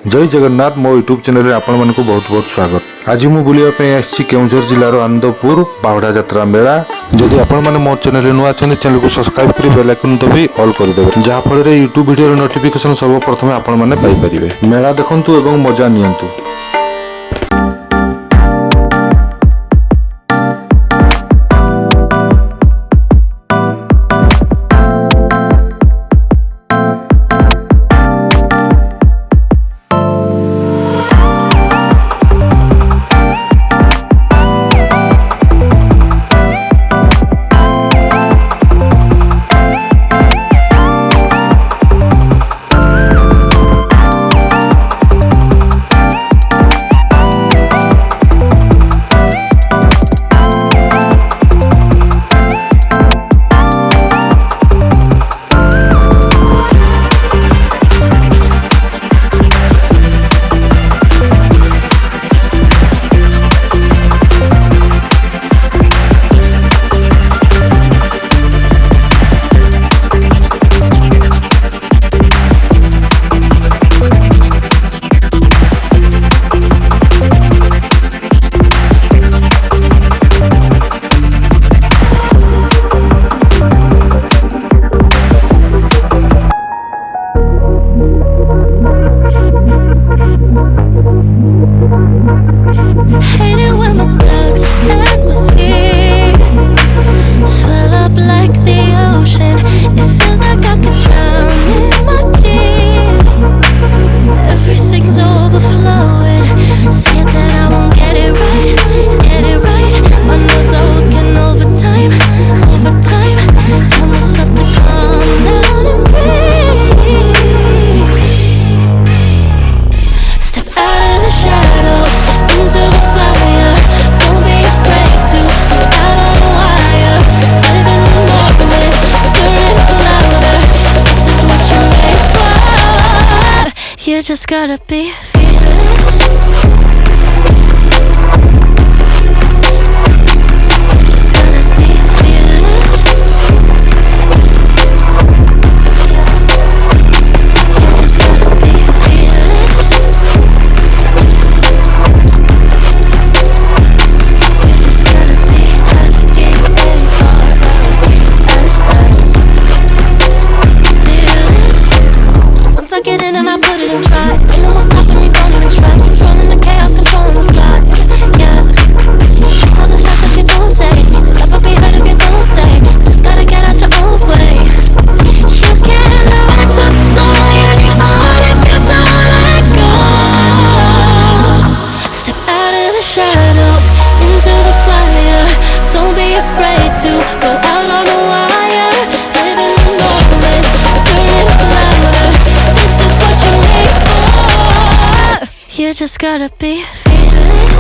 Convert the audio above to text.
जय जगन्नाथ मो YouTube channel रे आपण मानक बहुत बहुत स्वागत। आज मु बुलिया पे आछि केउंझर जिल्लार आनंदपुर बाहुडा यात्रा मेला। जदि आपण माने मो चैनल रे नुआ चैनल को सब्सक्राइब करी बेल आइकन दबी ऑल कर देबे, जहा फल रे यूट्यूब वीडियो नोटिफिकेशन सर्वप्रथम आपण माने पाई परिबे। मेला देखंतु एवं मजा नियंतु। You just gotta be fearless. You just gotta be fearless. You just gotta be fearless. You just gotta be fearless. Once I get in and I put it in try. Ain't no more stopping me, don't even try. Controlling the chaos, controlling the fly. Yeah. That's all the shots that you don't take. Never be hurt if you don't say. Just gotta get out your own way. You can't learn to fly anymore if you don't let go. Step out of the shadows, into the fire. Don't be afraid to go out on a wire. Live in the moment, turn it up louder. This is what you're made for. You just gotta be fearless.